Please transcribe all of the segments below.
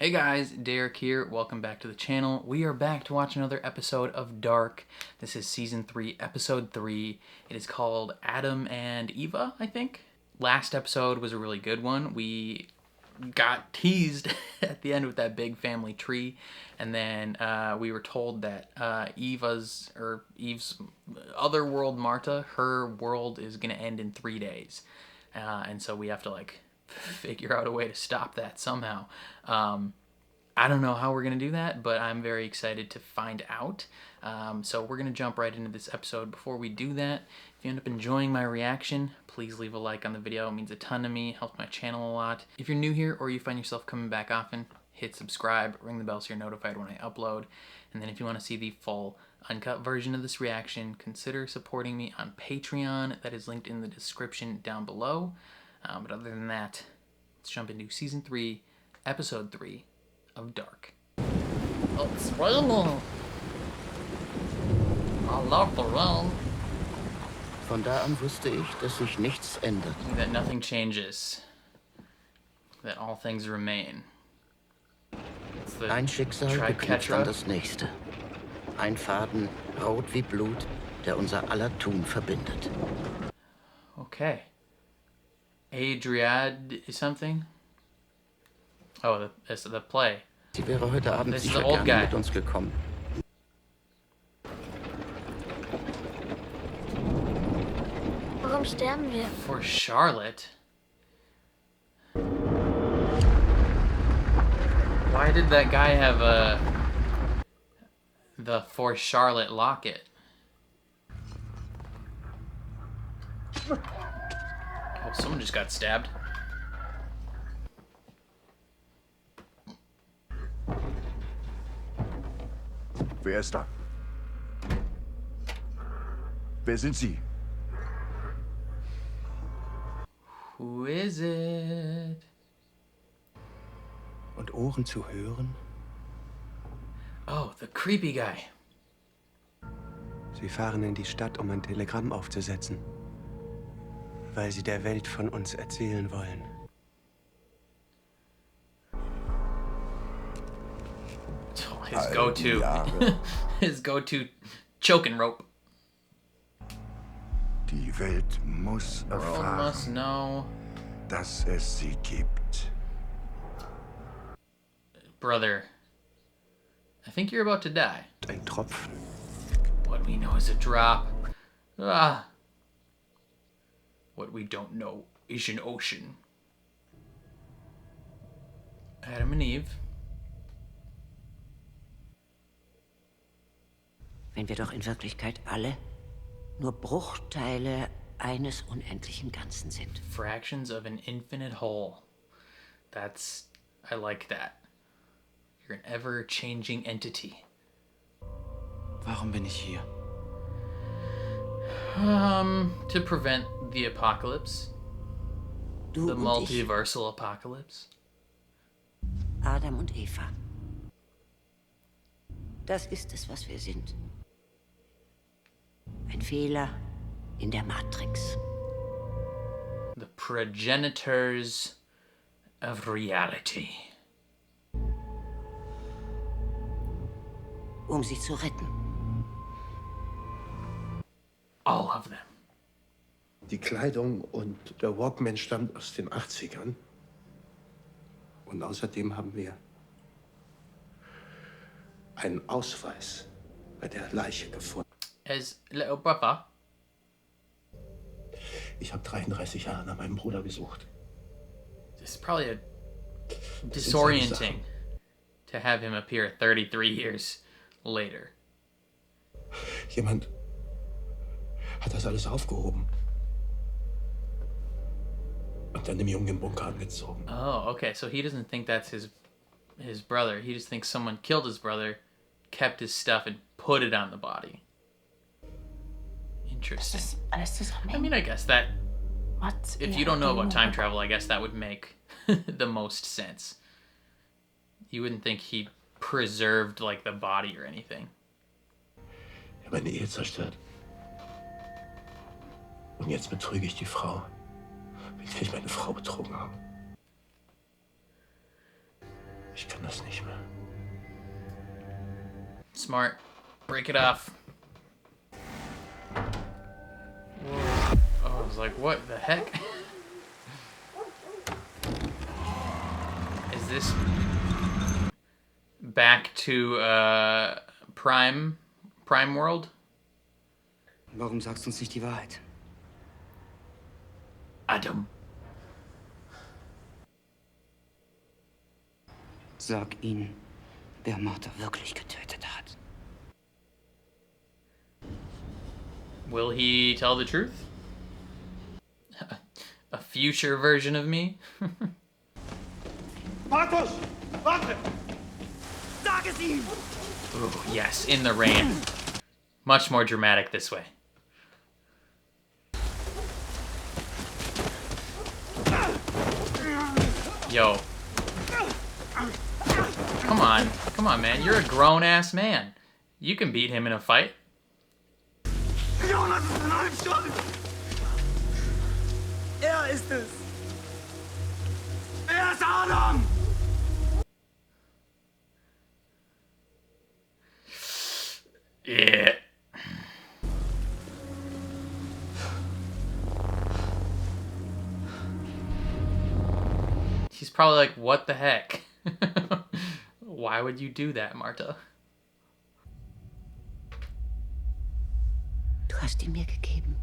Hey guys, Derek here. Welcome back to the channel. We are back to watch another episode of Dark. This is season 3, episode 3. It is called Adam and Eva, I think. Last episode was a really good one. We got teased at the end with that big family tree, and then we were told that Eve's other world, Marta, her world is gonna end in 3 days, and so we have to figure out a way to stop that somehow. I don't know how we're gonna do that, but I'm very excited to find out. So we're gonna jump right into this episode. Before we do that, if you end up enjoying my reaction, please leave a like on the video. It means a ton to me, helps my channel a lot. If you're new here or you find yourself coming back often, hit subscribe, ring the bell so you're notified when I upload. And then if you want to see the full uncut version of this reaction, consider supporting me on Patreon. That is linked in the description down below. But other than that, let's jump into season 3, episode 3 of Dark. It's raining. I love the rain. Von da an wusste ich, dass sich nichts ändert. That nothing changes. That all things remain. Ein Schicksal geknüpft an das nächste. Ein Faden, rot wie Blut, der unser aller Tun verbindet. Okay. Adriad is something? Oh, it's the play. Sie wäre heute Abend This is sicher the old gerne guy. mit uns gekommen. Warum sterben wir? For Charlotte? Why did that guy have the For Charlotte locket? Oh, someone just got stabbed. Wer ist da? Wer sind Sie? Who is it? Und Ohren zu hören? Oh, the creepy guy. Sie fahren in die Stadt, um ein Telegramm aufzusetzen, weil sie der Welt von uns erzählen wollen. Oh, his go-to. His go-to choking rope. Die Welt muss World must erfahren, know. dass es sie gibt. Brother, I think you're about to die. Ein Tropfen. What we know is a drop. Ah. What we don't know is an ocean. Adam and Eve. Wenn wir doch in Wirklichkeit alle nur Bruchteile eines unendlichen Ganzen sind. Fractions of an infinite whole. I like that. You're an ever-changing entity. Warum bin ich hier? To prevent the apocalypse. Du The und ich, multiversal apocalypse. Adam und Eva. Das ist es, was wir sind. Ein Fehler in der Matrix. The progenitors of reality. Um sie zu retten. All of them. Die Kleidung und der Walkman stammt aus den 80ern. Und außerdem haben wir einen Ausweis bei der Leiche gefunden. As little brother. Ich habe 33 Jahre nach meinem Bruder gesucht. It's probably disorienting to have him appear 33 years later. Jemand hat das alles aufgehoben und dann dem Jungen im Bunker angezogen. Oh, okay. So he doesn't think that's his brother. He just thinks someone killed his brother, kept his stuff, and put it on the body. Interesting. I mean, I guess that if you don't know about time travel, I guess that would make the most sense. You wouldn't think he preserved the body or anything. Ich habe meine Ehe zerstört. Und jetzt betrüge ich die Frau, wenn ich meine Frau betrogen habe. Ich kann das nicht mehr. Smart. Break it off. Whoa. Oh, I was like, what the heck? Is this back to Prime World? Warum sagst du uns nicht die Wahrheit? Adam. Sag ihnen, wer Marta wirklich getötet hat. Will he tell the truth? A future version of me? Markus! Warte! Sag es ihm! Ooh, yes, in the rain. Much more dramatic this way. Yo. Come on, man. You're a grown-ass man. You can beat him in a fight. Jonas ist in allem schuld! Ist es! Ist Adam! Yeah. He's probably like, what the heck? Why would you do that, Marta? Du hast ihn mir gegeben.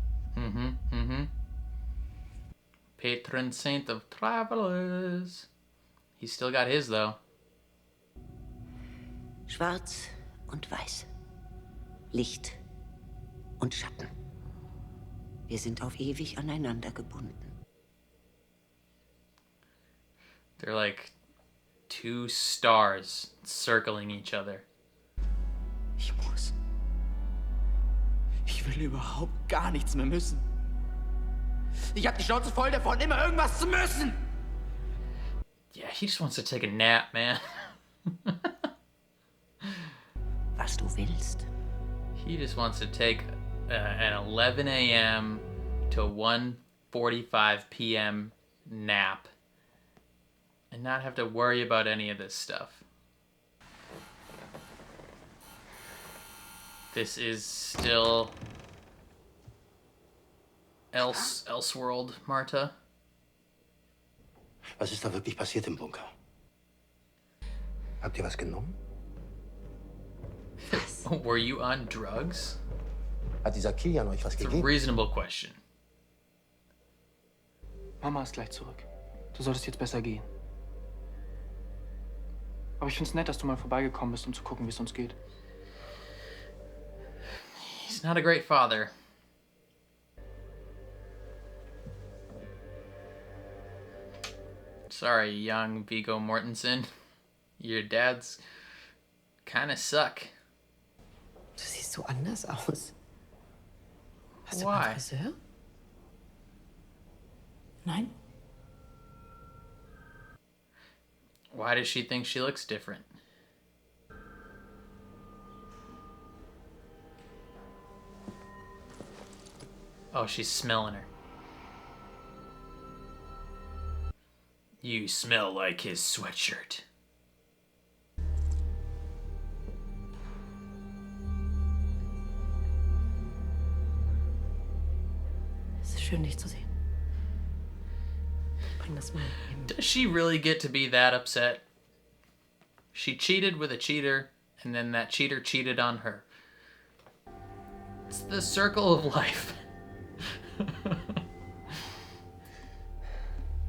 Patron saint of travelers. He's still got his, though. Schwarz und weiß. Licht und Schatten. Wir sind auf ewig aneinander gebunden. They're like two stars circling each other. Ich muss. Ich will überhaupt gar nichts mehr müssen. Ich hab die Schnauze voll davon, immer irgendwas zu müssen. Yeah, he just wants to take a nap, man. Was du willst. He just wants to take an 11 a.m. to 1:45 p.m. nap and not have to worry about any of this stuff. This is still elseworld, Marta. Was ist da wirklich passiert im Bunker? Habt ihr was genommen? Were you on drugs? Hat dieser Kilian euch was It's a gegeben? reasonable question. Mama ist gleich zurück. Du solltest jetzt besser gehen. Aber ich find's nett, dass du mal vorbeigekommen bist, um zu gucken, wie es uns geht. He's not a great father. Sorry, young Viggo Mortensen. Your dads kind of suck. Du siehst so anders aus. Hast du Why? einen Friseur? Nein? Why does she think she looks different? Oh, she's smelling her. You smell like his sweatshirt. Es ist schön, dich zu sehen. Bring das mal eben. Does she really get to be that upset? She cheated with a cheater, and then that cheater cheated on her. It's the circle of life.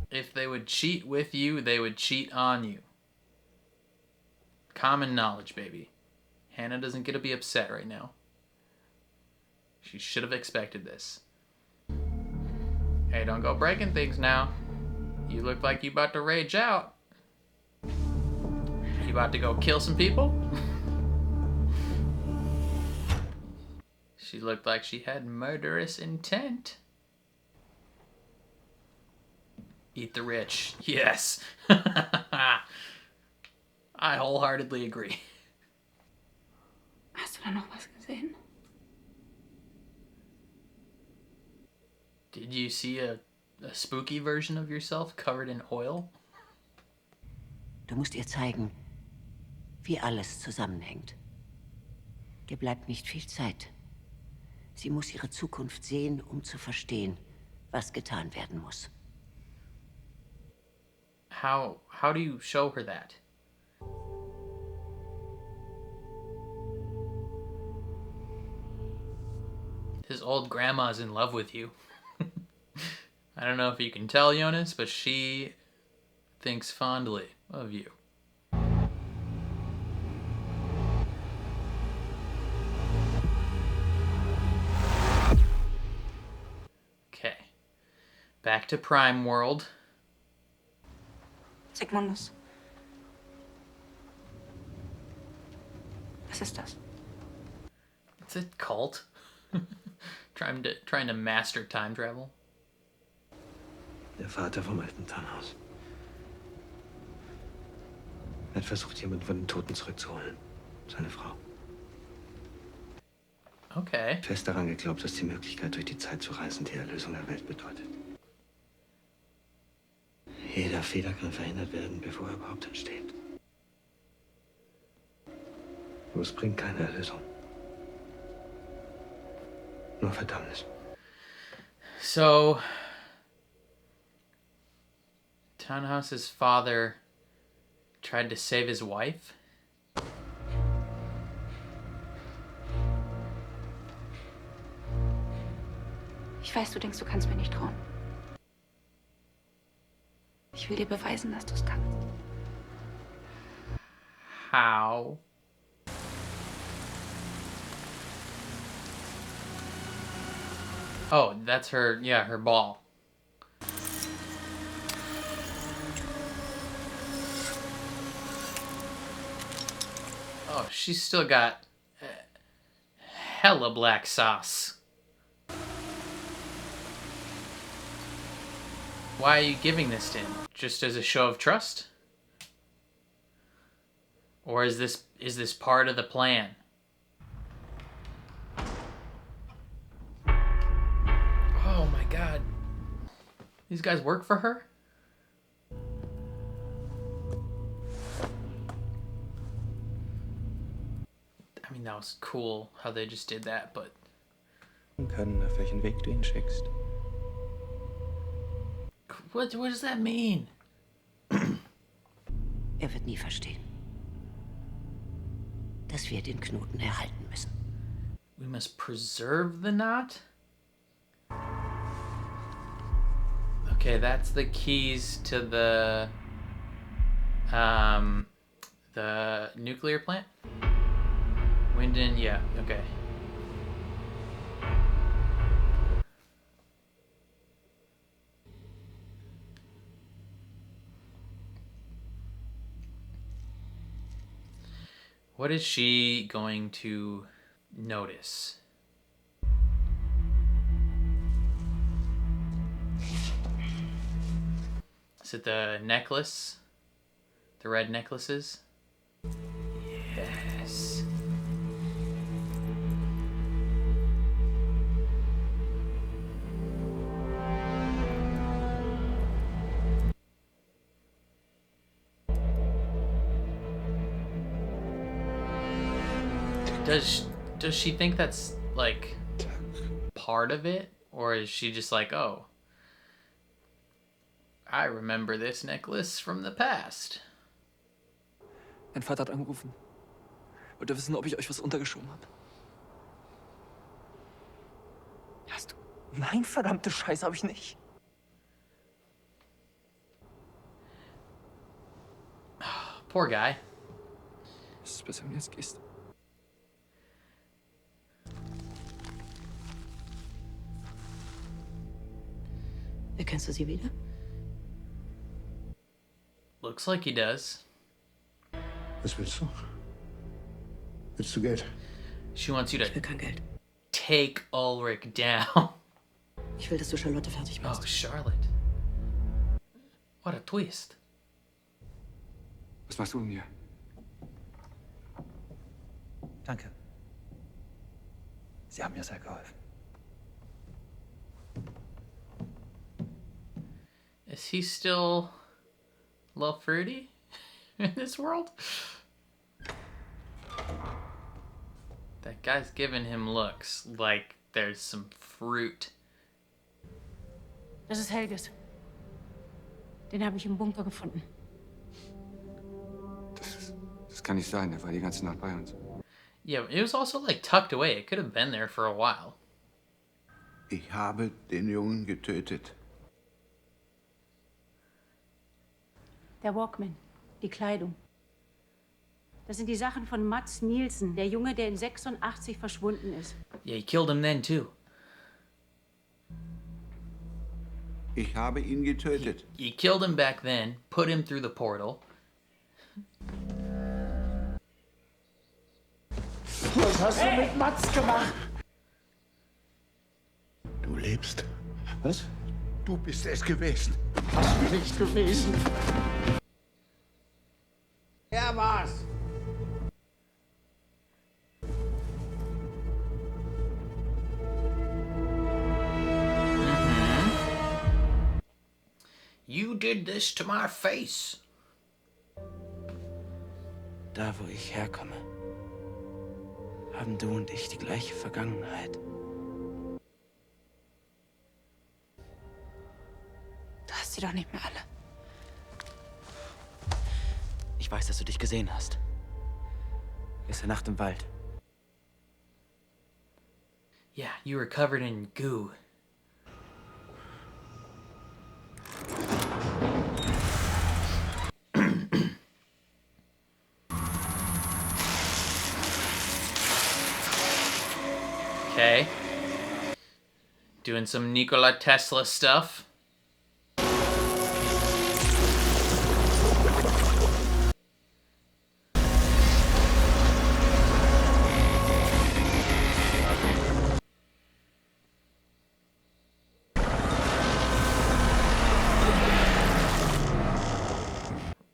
If they would cheat with you, they would cheat on you. Common knowledge, baby. Hannah doesn't get to be upset right now. She should have expected this. Hey, don't go breaking things now. You look like you about to rage out. You about to go kill some people? She looked like she had murderous intent. Eat the rich. Yes. I wholeheartedly agree. Hast du da noch was gesehen? Did you see a spooky version of yourself covered in oil? Du musst ihr zeigen, wie alles zusammenhängt. Ihr bleibt nicht viel Zeit. Sie muss ihre Zukunft sehen, um zu verstehen, was getan werden muss. How do you show her that? His old grandma's in love with you. I don't know if you can tell, Jonas, but she thinks fondly of you. Okay. Back to Prime World. Sigmundus. Was ist das? It's a cult. trying to master time travel. Der Vater vom alten Tannhaus. Er hat versucht, jemanden von den Toten zurückzuholen. Seine Frau. Okay. Fest daran geglaubt, dass die Möglichkeit, durch die Zeit zu reisen, die Erlösung der Welt bedeutet. Jeder Fehler kann verhindert werden, bevor er überhaupt entsteht. Aber es bringt keine Erlösung. Nur Verdammnis. So, Tannhaus's father tried to save his wife? Ich weiß, du denkst, du kannst mir nicht trauen. Ich will dir beweisen, dass du es kannst. How? Oh, that's her, yeah, her ball. Oh, she's still got hella black sauce. Why are you giving this to him? Just as a show of trust? Or is this part of the plan? Oh my god. These guys work for her? I mean, that was cool how they just did that, but... Können, auf welchen Weg du ihn schickst. What does that mean? Er wird nie verstehen, dass wir den Knoten erhalten müssen. We must preserve the knot? Okay, that's the keys to the nuclear plant? Winden, yeah, okay. What is she going to notice? Is it the necklace? The red necklaces? Yes. Does she think that's like part of it, or is she just like, oh, I remember this necklace from the past? Mein Vater hat angerufen. Wollte wissen, ob ich euch was untergeschoben habe. Hast du? Nein, verdammte Scheiße, habe ich nicht. Poor guy. Es ist besser, wenn du jetzt gehst. Erkennst du sie wieder? Looks like he does. Was willst du? Willst du Geld? She wants you Ich will to kein Geld. take Ulrich down. Ich will, dass du Charlotte fertig Oh, machst. Charlotte. What a twist. Was machst du denn hier? Danke. Sie haben mir sehr geholfen. Is he still a little fruity? in this world? That guy's giving him looks like there's some fruit. Das ist Helges. Den habe ich im Bunker gefunden. Das kann nicht sein, er war die ganze Nacht bei uns. Yeah, it was also like tucked away. It could have been there for a while. Ich habe den Jungen getötet. Der Walkman, die Kleidung. Das sind die Sachen von Mats Nielsen, der Junge, der in 86 verschwunden ist. Yeah, he killed him then too. Ich habe ihn getötet. He killed him back then, put him through the portal. Was hast du mit Mats gemacht? Du lebst. Was? Du bist es gewesen. Was bin ich gewesen? Er war's. You did this to my face. Da, wo ich herkomme, haben du und ich die gleiche Vergangenheit. Du hast sie doch nicht mehr alle. Ich weiß, dass du dich gesehen hast. Gestern Nacht im Wald. Yeah, you were covered in goo. Okay. Doing some Nikola Tesla stuff.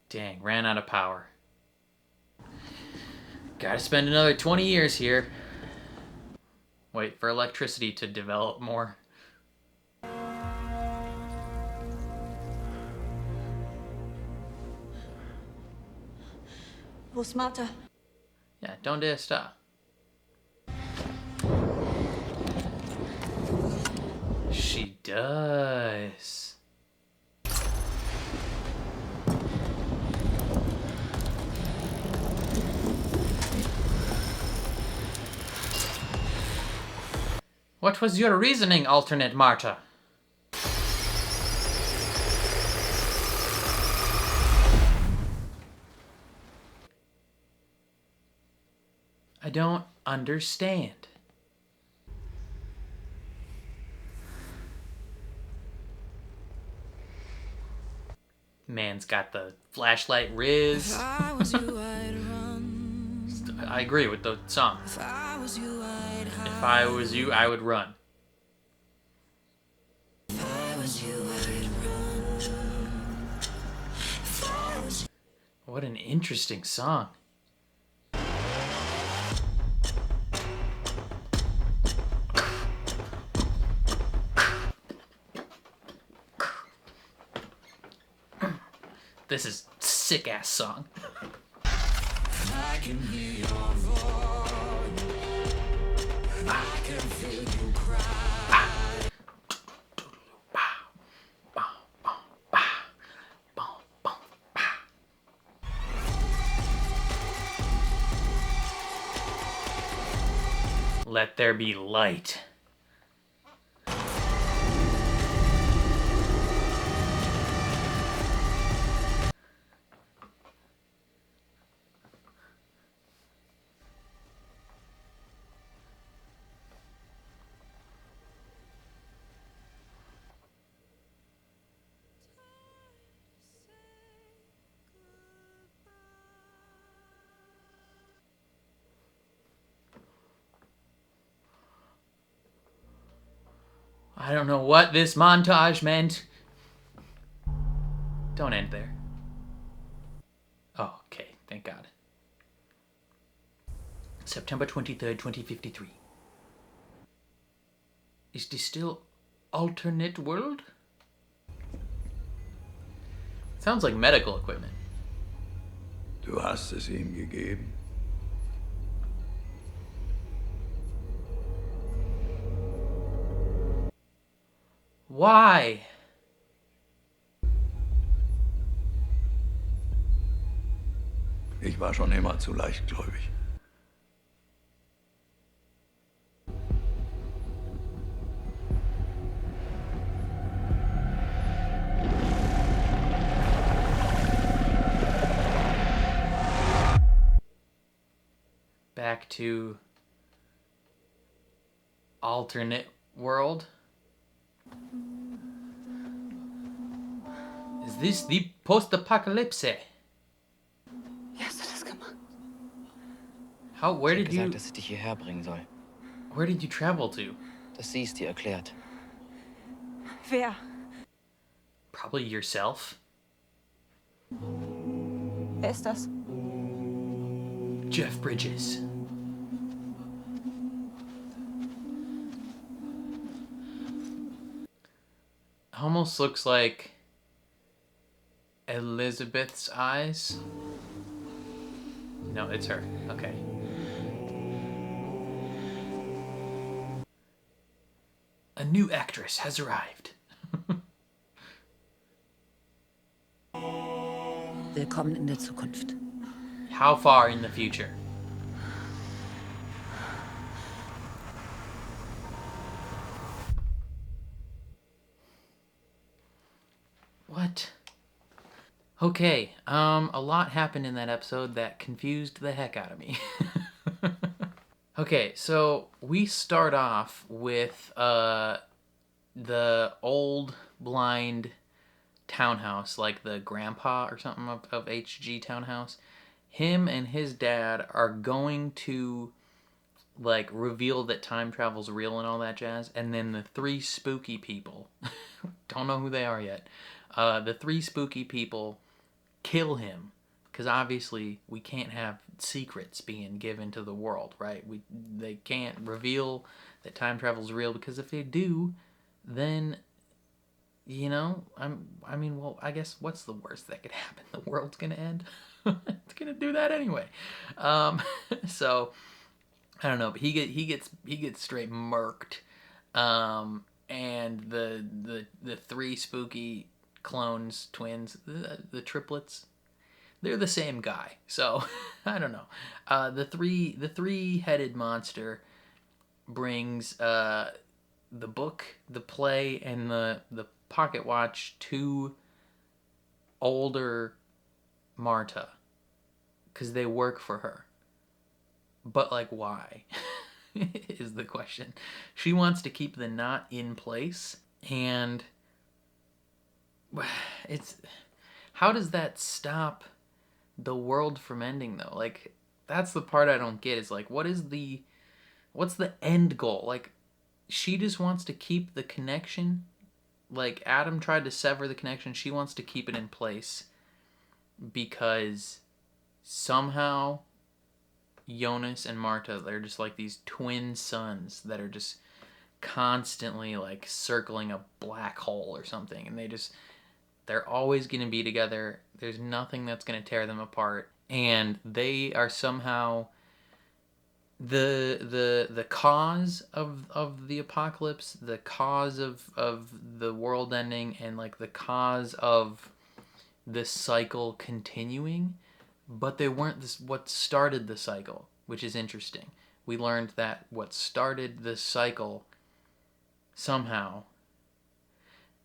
Dang, ran out of power. Gotta spend another 20 years here. Wait for electricity to develop more. Wo ist Marta? Yeah, donde está? She does. What was your reasoning, alternate Marta? I don't understand. Man's got the flashlight riz. I agree with the song. If I was you, I would run. What an interesting song. This is a sick-ass song. I can hear your voice. I can feel you cry. Let there be light. I don't know what this montage meant. Don't end there. Oh, okay. Thank God. September 23rd, 2053. Is this still alternate world? Sounds like medical equipment. Du hast es ihm gegeben. Why? Ich war schon immer zu leichtgläubig. Back to alternate world. Is this the post-apocalypse? Wie hast du das gemacht? How? Where Ich hab did gesagt, you? dass ich dich hierher bringen soll. Where did you travel to? Dass sie es dir erklärt. Wer? Probably yourself. Wer ist das? Jeff Bridges. Almost looks like Elizabeth's eyes. No, it's her. Okay. A new actress has arrived. Willkommen in der Zukunft. How far in the future? What? Okay, a lot happened in that episode that confused the heck out of me. Okay, so we start off with the old blind townhouse, like the grandpa or something of HG townhouse. Him and his dad are going to like reveal that time travel's real and all that jazz, and then the three spooky people, don't know who they are yet, the three spooky people kill him, because obviously we can't have secrets being given to the world, right? They can't reveal that time travel's real, because if they do, then, you know, I mean, well, I guess what's the worst that could happen? The world's gonna end. It's gonna do that anyway. So I don't know, but he gets straight murked. And the three spooky clones, twins, the triplets, they're the same guy. So I don't know. The three-headed monster brings the book, the play, and the pocket watch to older Marta, because they work for her. But like, why? Is the question. She wants to keep the knot in place, and it's, how does that stop the world from ending though? Like, that's the part I don't get, is like, what's the end goal? Like, she just wants to keep the connection. Like, Adam tried to sever the connection, she wants to keep it in place because somehow Jonas and Marta, they're just like these twin suns that are just constantly like circling a black hole or something, and they're always going to be together. There's nothing that's going to tear them apart, and they are somehow the cause of the apocalypse, the cause of the world ending, and like the cause of this cycle continuing. But they weren't what started the cycle, which is interesting. We learned that what started this cycle somehow,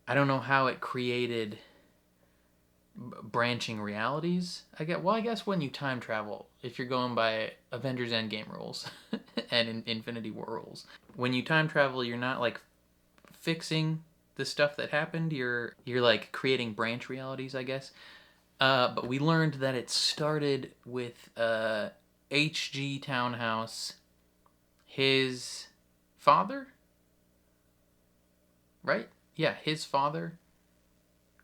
I don't know how it created branching realities. I guess when you time travel, if you're going by Avengers Endgame rules and Infinity War rules, when you time travel, you're not like fixing the stuff that happened. You're like creating branch realities, I guess. But we learned that it started with HG Townhouse, his father, right? Yeah, his father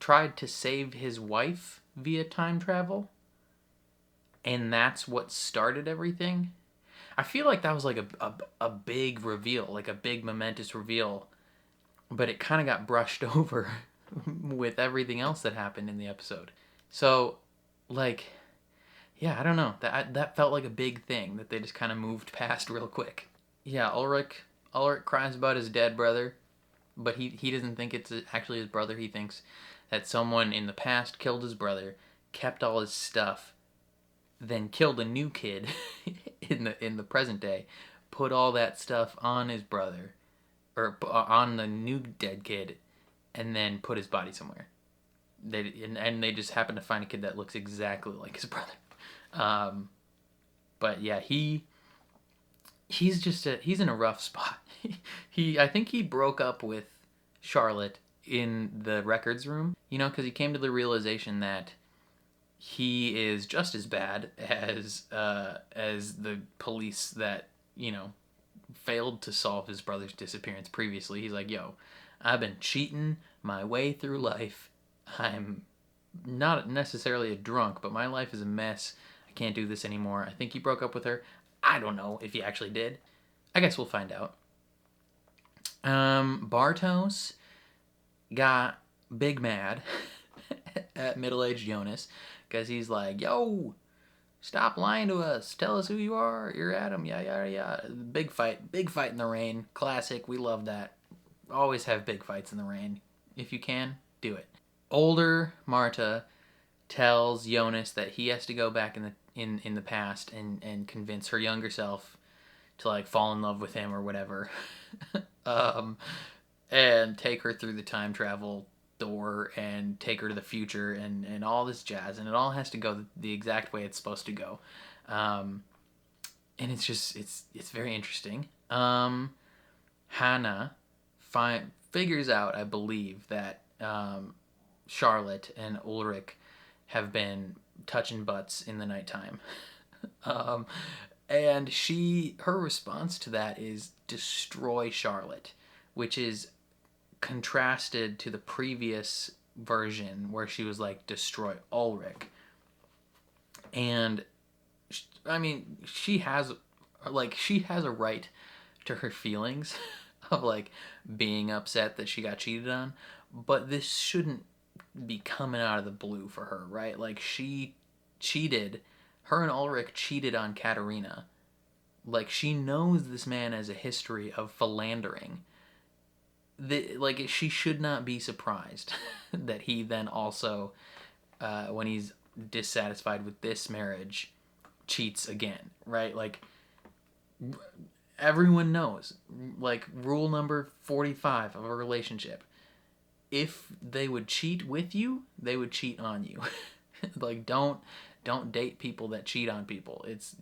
tried to save his wife via time travel, and that's what started everything. I feel like that was like a big reveal, like a big momentous reveal, but it kind of got brushed over with everything else that happened in the episode. So, like, yeah, I don't know. That felt like a big thing that they just kind of moved past real quick. Yeah, Ulrich cries about his dead brother, but he doesn't think it's actually his brother. He thinks that someone in the past killed his brother, kept all his stuff, then killed a new kid in the present day, put all that stuff on his brother, or on the new dead kid, and then put his body somewhere. They just happen to find a kid that looks exactly like his brother. But yeah, he's in a rough spot. I think he broke up with Charlotte in the records room, because he came to the realization that he is just as bad as the police that failed to solve his brother's disappearance previously. He's like, yo, I've been cheating my way through life. I'm not necessarily a drunk, but my life is a mess. I can't do this anymore. I think he broke up with her. I don't know if he actually did. I guess we'll find out. Bartos got big mad at middle-aged Jonas because he's like, yo, stop lying to us. Tell us who you are. You're Adam. Yeah. Big fight in the rain. Classic. We love that. Always have big fights in the rain. If you can, do it. Older Marta tells Jonas that he has to go back in the past and convince her younger self to like fall in love with him or whatever, and take her through the time travel door and take her to the future and all this jazz, and it all has to go the exact way it's supposed to go, and it's just it's very interesting. Hannah figures out, I believe, that Charlotte and Ulrich have been touching butts in the nighttime. And her response to that is destroy Charlotte, which is contrasted to the previous version where she was like, destroy Ulrich. And I mean, she has a right to her feelings of like being upset that she got cheated on, but this shouldn't be coming out of the blue for her, right? Like, her and Ulrich cheated on Katerina. Like, she knows this man has a history of philandering. She should not be surprised that he then also, when he's dissatisfied with this marriage, cheats again, right? Like, everyone knows, like, rule number 45 of a relationship. If they would cheat with you, they would cheat on you. Like, don't date people that cheat on people. It's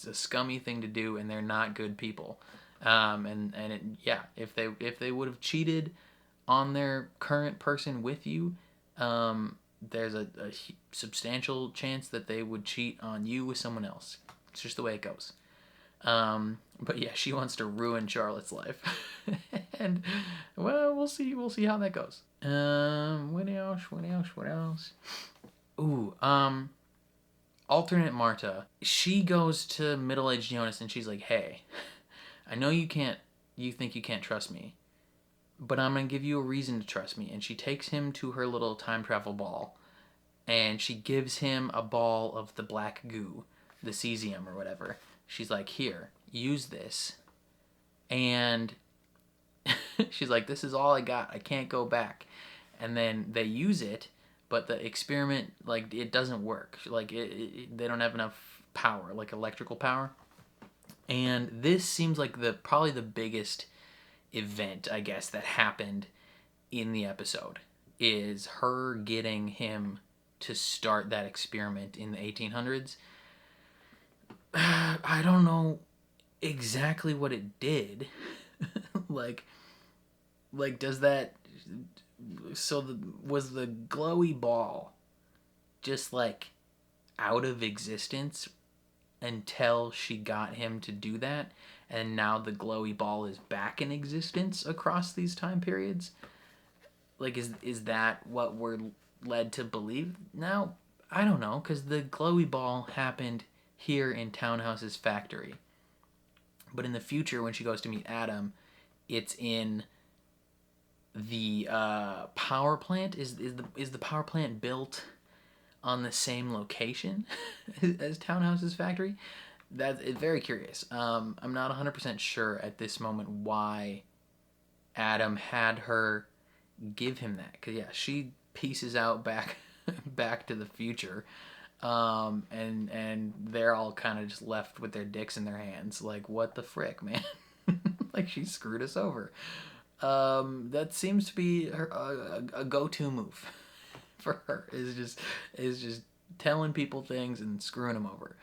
a scummy thing to do, and they're not good people. If they would have cheated on their current person with you, there's a substantial chance that they would cheat on you with someone else. It's just the way it goes. But yeah, she wants to ruin Charlotte's life. And well, we'll see how that goes. What else? Ooh, alternate Marta. She goes to middle-aged Jonas and she's like, hey, I know you think you can't trust me, but I'm gonna give you a reason to trust me. And she takes him to her little time travel ball, and she gives him a ball of the black goo, the cesium or whatever. She's like, here, use this. And she's like, this is all I got. I can't go back. And then they use it, but the experiment, like, it doesn't work. Like, they don't have enough power, like electrical power. And this seems like probably the biggest event, I guess, that happened in the episode, is her getting him to start that experiment in the 1800s. I don't know exactly what it did. like does that, was the glowy ball just like out of existence until she got him to do that, and now the glowy ball is back in existence across these time periods? Like, is that what we're led to believe now? I don't know, because the glowy ball happened here in Townhouse's factory. But in the future, when she goes to meet Adam, it's in the power plant. Is the power plant built on the same location as Townhouse's factory. That's very curious. I'm not 100% sure at this moment why Adam had her give him that. Because, yeah, she pieces out back to the future. And they're all kind of just left with their dicks in their hands. Like, what the frick, man? Like, she screwed us over. That seems to be a go-to move for her, is just telling people things and screwing them over.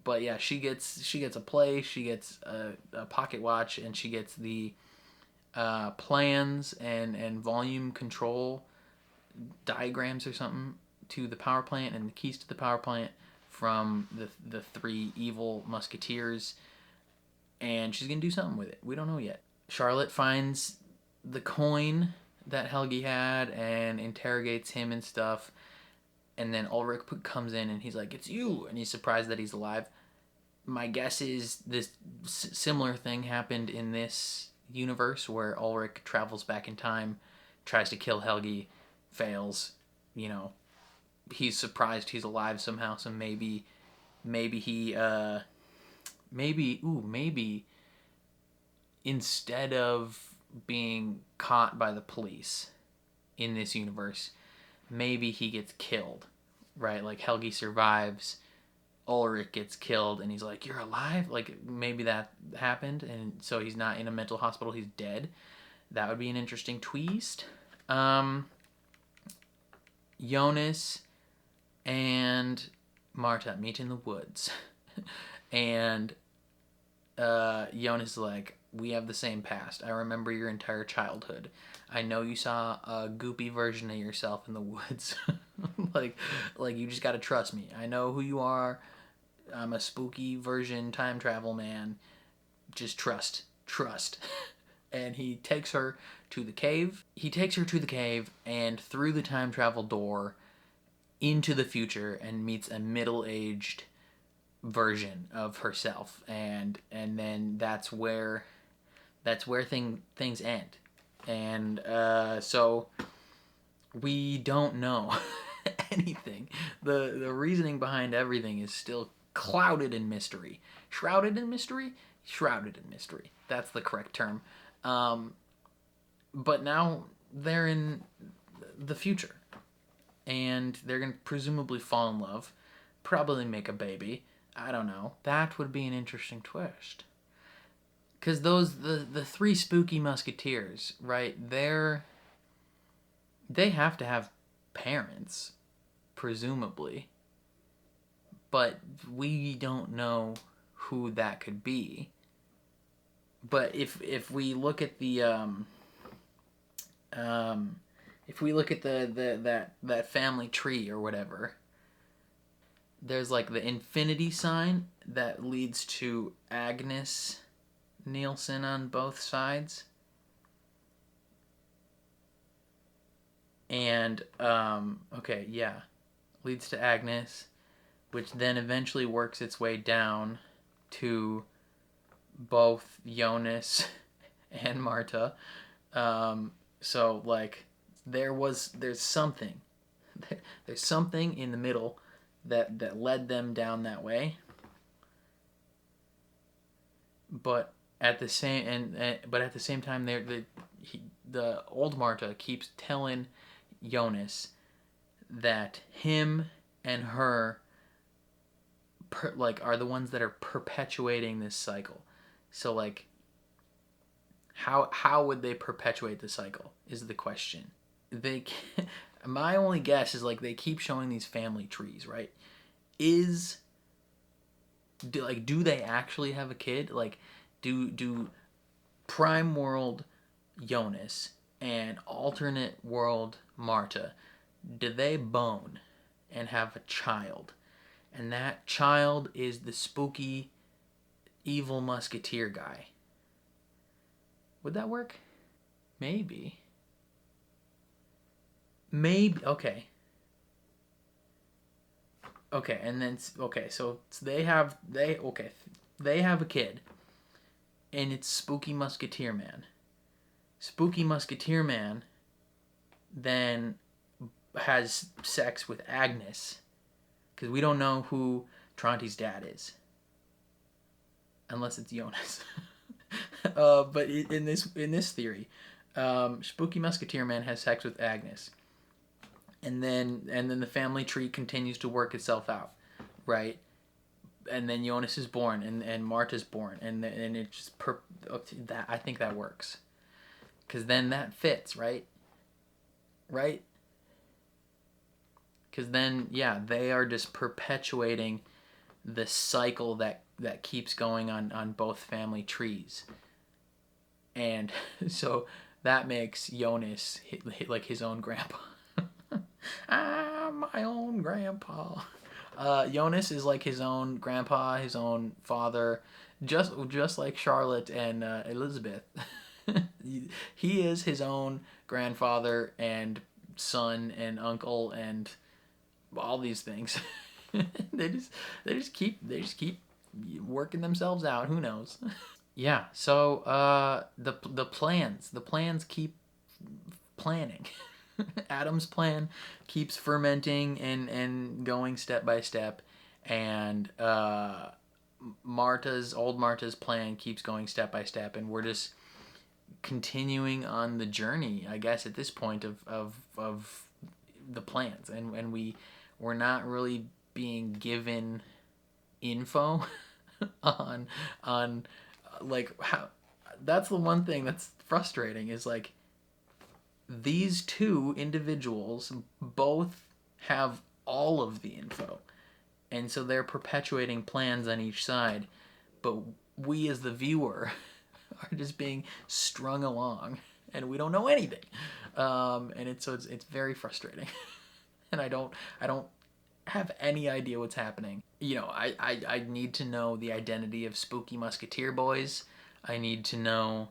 But yeah, she gets a play, she gets a pocket watch, and she gets the plans and volume control diagrams or something to the power plant, and the keys to the power plant from the three evil musketeers, and she's gonna do something with it. We don't know yet. Charlotte finds the coin that Helgi had and interrogates him and stuff, and then Ulrich comes in and he's like, "It's you," and he's surprised that he's alive. My guess is this similar thing happened in this universe where Ulrich travels back in time, tries to kill Helgi, fails, you know, he's surprised he's alive somehow, so maybe he maybe instead of being caught by the police in this universe, maybe he gets killed, right? Like, Helgi survives, Ulrich gets killed, and he's like, "You're alive?" Like, maybe that happened, and so he's not in a mental hospital, he's dead. That would be an interesting twist. Jonas and Marta meet in the woods. And Jonas is like, "We have the same past. I remember your entire childhood. I know you saw a goopy version of yourself in the woods." like you just gotta trust me. I know who you are. I'm a spooky version time travel man. Just trust. And he takes her to the cave. And through the time travel door into the future, and meets a middle-aged version of herself, and then that's where things end. And so we don't know anything. The reasoning behind everything is still clouded in mystery. Shrouded in mystery. That's the correct term. But now they're in the future, and they're gonna presumably fall in love, probably make a baby. I don't know. That would be an interesting twist. Because the three spooky musketeers, right? They have to have parents, presumably. But we don't know who that could be. But if we look at the that family tree or whatever, there's like the infinity sign that leads to Agnes Nielsen on both sides. And leads to Agnes, which then eventually works its way down to both Jonas and Marta. So like there's something in the middle that led them down that way. But at the same time, the old Marta keeps telling Jonas that him and her are the ones that are perpetuating this cycle. So like, how would they perpetuate the cycle is the question. My only guess is like they keep showing these family trees, right? Do they actually have a kid? Like, do Prime World Jonas and alternate world Marta, do they bone and have a child? And that child is the spooky evil musketeer guy. Would that work? Maybe. Okay, and then so they have a kid, and it's Spooky Musketeer Man. Spooky Musketeer Man then has sex with Agnes, because we don't know who Tronti's dad is, unless it's Jonas. But in this theory, Spooky Musketeer Man has sex with Agnes, and then the family tree continues to work itself out, right? And then Jonas is born, and Marta's born, and it just that I think that works, because then that fits, right? Right? Because then, yeah, they are just perpetuating the cycle that keeps going on both family trees. And so that makes Jonas like his own grandpa. I'm my own grandpa. Jonas is like his own grandpa, his own father, just like Charlotte and Elizabeth. He is his own grandfather and son and uncle and all these things. they just keep working themselves out. Who knows? Yeah. So the plans keep planning. Adam's plan keeps fermenting and going step by step, and Marta's plan keeps going step by step, and we're just continuing on the journey, I guess, at this point of the plans, and we're not really being given info on like how. That's the one thing that's frustrating, is like these two individuals both have all of the info, and so they're perpetuating plans on each side, but we as the viewer are just being strung along, and we don't know anything, and it's very frustrating. And I don't have any idea what's happening. You know, I need to know the identity of Spooky Musketeer Boys. I need to know,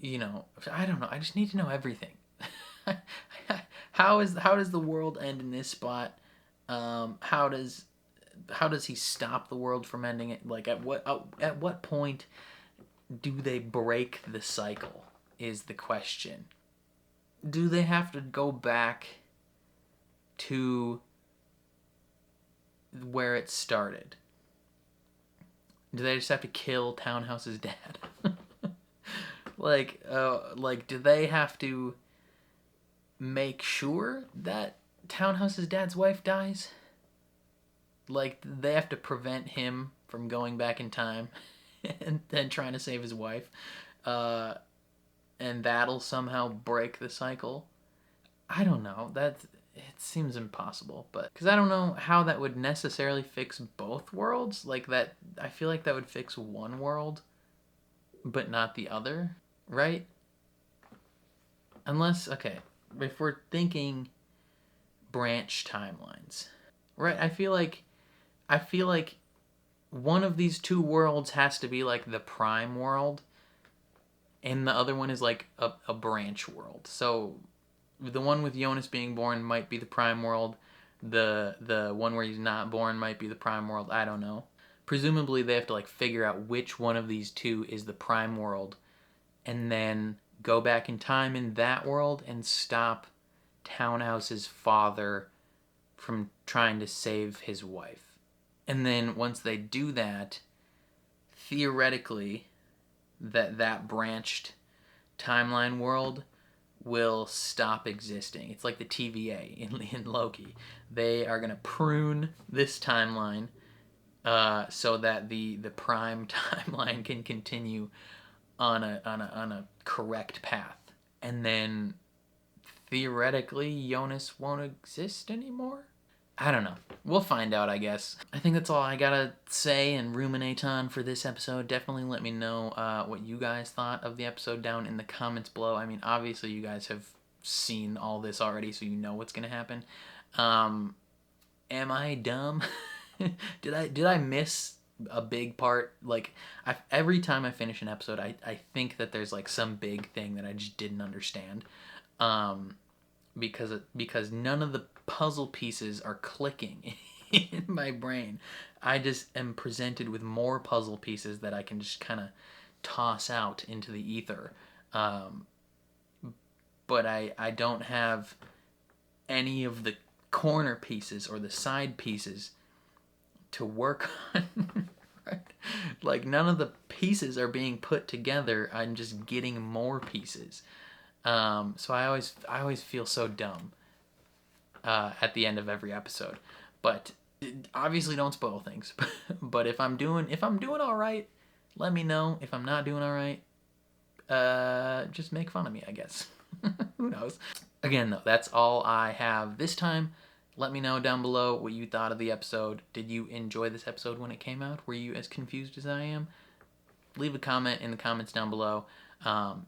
you know, I don't know. I just need to know everything. How does the world end in this spot? How does he stop the world from ending it? Like at what point do they break the cycle is the question. Do they have to go back to where it started? Do they just have to kill Townhouse's dad? Like do they have to make sure that Townhouse's dad's wife dies? Like, they have to prevent him from going back in time and then trying to save his wife, and that'll somehow break the cycle. I don't know. It seems impossible, but because I don't know how that would necessarily fix both worlds. Like that, I feel like that would fix one world, but not the other, right? Unless, okay, if we're thinking branch timelines, right? I feel like one of these two worlds has to be like the prime world, and the other one is like a branch world. So the one with Jonas being born might be the prime world. The one where he's not born might be the prime world. I don't know. Presumably they have to like figure out which one of these two is the prime world, and then go back in time in that world and stop Townhouse's father from trying to save his wife. And then once they do that, theoretically, that branched timeline world will stop existing. It's like the TVA in Loki. They are going to prune this timeline so that the prime timeline can continue on a correct path. And then theoretically Jonas won't exist anymore? I don't know. We'll find out, I guess. I think that's all I gotta say and ruminate on for this episode. Definitely let me know what you guys thought of the episode down in the comments below. I mean, obviously you guys have seen all this already, so you know what's gonna happen. Am I dumb? Did I miss a big part? Like, every time I finish an episode, I think that there's like some big thing that I just didn't understand. Because none of the puzzle pieces are clicking in my brain. I just am presented with more puzzle pieces that I can just kind of toss out into the ether. but I don't have any of the corner pieces or the side pieces to work on. Right? Like, none of the pieces are being put together. I'm just getting more pieces. So I always feel so dumb at the end of every episode. But obviously, don't spoil things. But if I'm doing all right, let me know. If I'm not doing all right, just make fun of me, I guess. Who knows? Again, though, that's all I have this time. Let me know down below what you thought of the episode. Did you enjoy this episode when it came out? Were you as confused as I am? Leave a comment in the comments down below.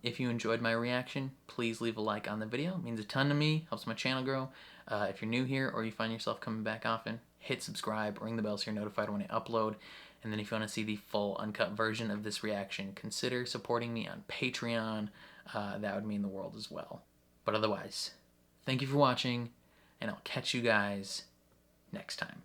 If you enjoyed my reaction, please leave a like on the video. It means a ton to me, helps my channel grow. If you're new here or you find yourself coming back often, hit subscribe, ring the bell so you're notified when I upload. And then if you want to see the full uncut version of this reaction, consider supporting me on Patreon. That would mean the world as well. But otherwise, thank you for watching, and I'll catch you guys next time.